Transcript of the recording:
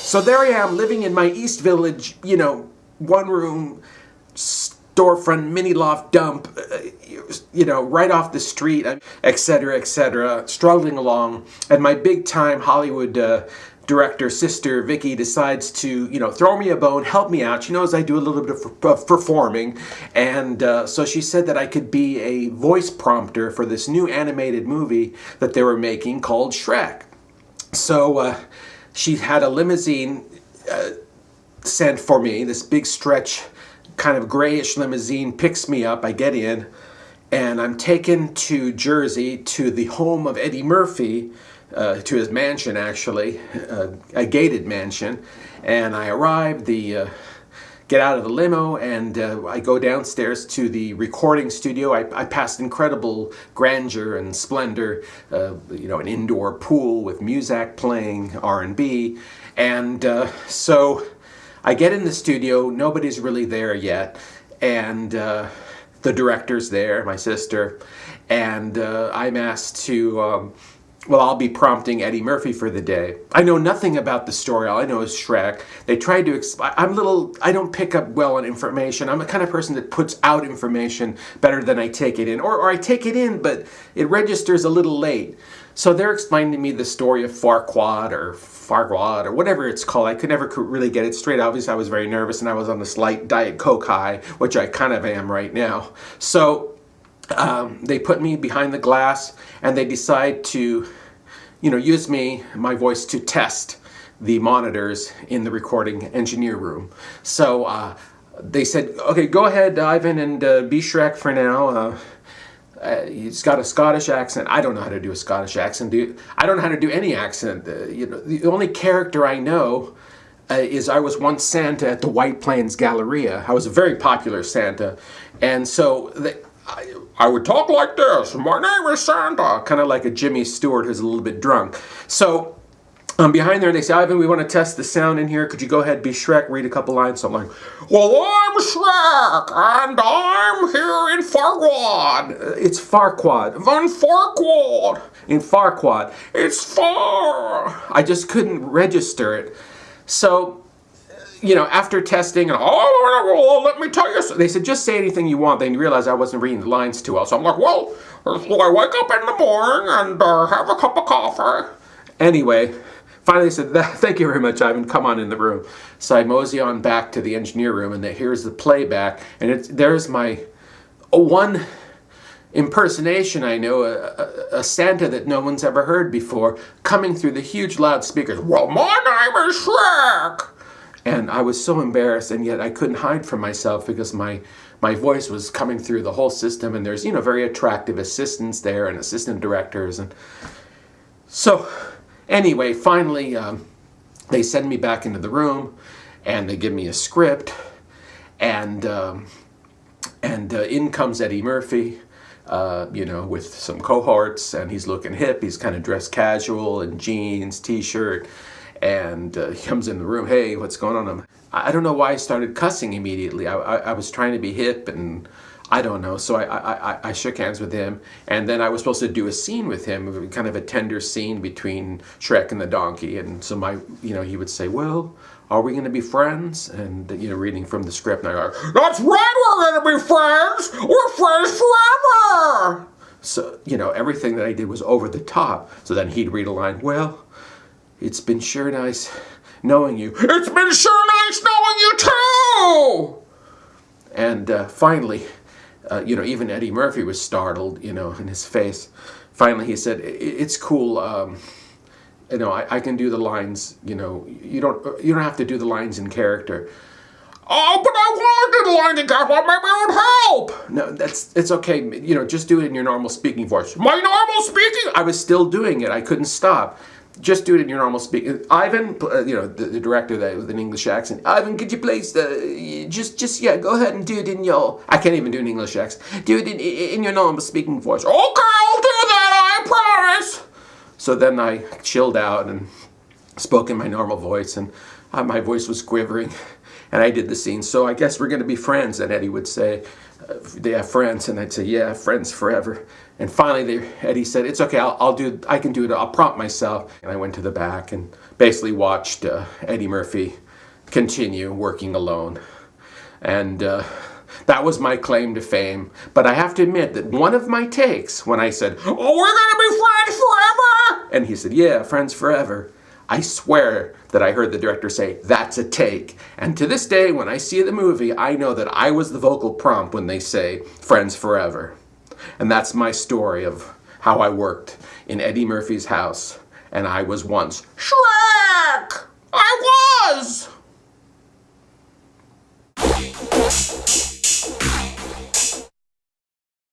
So there I am, living in my East Village, one-room storefront mini loft dump, right off the street, etc., struggling along. And my big-time Hollywood director sister, Vicky, decides to, throw me a bone, help me out. She knows I do a little bit of performing. And so she said that I could be a voice prompter for this new animated movie that they were making called Shrek. So she had a limousine sent for me, this big stretch, kind of grayish limousine picks me up. I get in, and I'm taken to Jersey, to the home of Eddie Murphy, to his mansion, actually, a gated mansion. And I arrive, get out of the limo, and I go downstairs to the recording studio. I passed incredible grandeur and splendor, an indoor pool with Muzak playing R&B. And so I get in the studio, nobody's really there yet, and the director's there, my sister, and I'm asked to, I'll be prompting Eddie Murphy for the day. I know nothing about the story, all I know is Shrek. They tried to, I don't pick up well on information. I'm the kind of person that puts out information better than I take it in, or I take it in, but it registers a little late. So they're explaining to me the story of Farquaad or whatever it's called. I could never really get it straight. Obviously, I was very nervous, and I was on a slight Diet Coke high, which I kind of am right now. So they put me behind the glass, and they decide to, use my voice to test the monitors in the recording engineer room. So they said, okay, go ahead, Ivan, and be Shrek for now. He's got a Scottish accent. I don't know how to do a Scottish accent. I don't know how to do any accent. The only character I know is I was once Santa at the White Plains Galleria. I was a very popular Santa. And so I would talk like this. My name is Santa. Kind of like a Jimmy Stewart who's a little bit drunk. So I'm behind there, and they say, Ivan, we want to test the sound in here. Could you go ahead, be Shrek, read a couple lines? So I'm like, well, I'm Shrek, and I'm here in Farquaad. It's Farquaad. Von Farquaad. In Farquaad. It's far. I just couldn't register it. So, after testing, let me tell you. They said, just say anything you want. They realized I wasn't reading the lines too well. So I'm like, well, I wake up in the morning and have a cup of coffee. Anyway, finally they said, thank you very much, Ivan, come on in the room. So I mosey on back to the engineer room, and here's the playback, and there's my one impersonation I know, a Santa that no one's ever heard before, coming through the huge loudspeakers. Well, my name is Shrek! And I was so embarrassed, and yet I couldn't hide from myself because my voice was coming through the whole system, and there's, very attractive assistants there and assistant directors. And so anyway, finally, they send me back into the room, and they give me a script, and in comes Eddie Murphy, with some cohorts, and he's looking hip. He's kind of dressed casual in jeans, t-shirt, and he comes in the room. Hey, what's going on? I don't know why I started cussing immediately. I was trying to be hip, and I don't know. So I shook hands with him, and then I was supposed to do a scene with him, kind of a tender scene between Shrek and the donkey. And so he would say, well, are we going to be friends? And, reading from the script, and I go, that's right, we're going to be friends! We're friends forever! So, everything that I did was over the top. So then he'd read a line, well, it's been sure nice knowing you. It's been sure nice knowing you too! And finally, even Eddie Murphy was startled, in his face. Finally, he said, it's cool. I can do the lines, you don't have to do the lines in character. Oh, but I want to do the lines in character. Maybe it would help. No, it's okay. Just do it in your normal speaking voice. My normal speaking? I was still doing it. I couldn't stop. Just do it in your normal speaking. Ivan, the director with an English accent. Ivan, could you please, go ahead and do it in your, I can't even do an English accent. Do it in your normal speaking voice. Okay, I'll do that, I promise. So then I chilled out and spoke in my normal voice, and my voice was quivering. And I did the scene, so I guess we're going to be friends. And Eddie would say, yeah, friends. And I'd say, yeah, friends forever. And finally, Eddie said, it's okay, I can do it, I'll prompt myself. And I went to the back and basically watched Eddie Murphy continue working alone. And that was my claim to fame. But I have to admit that one of my takes, when I said, oh, we're gonna be friends forever! And he said, yeah, friends forever. I swear that I heard the director say, that's a take. And to this day, when I see the movie, I know that I was the vocal prompt when they say, friends forever. And that's my story of how I worked in Eddie Murphy's house. And I was once Shrek! I was!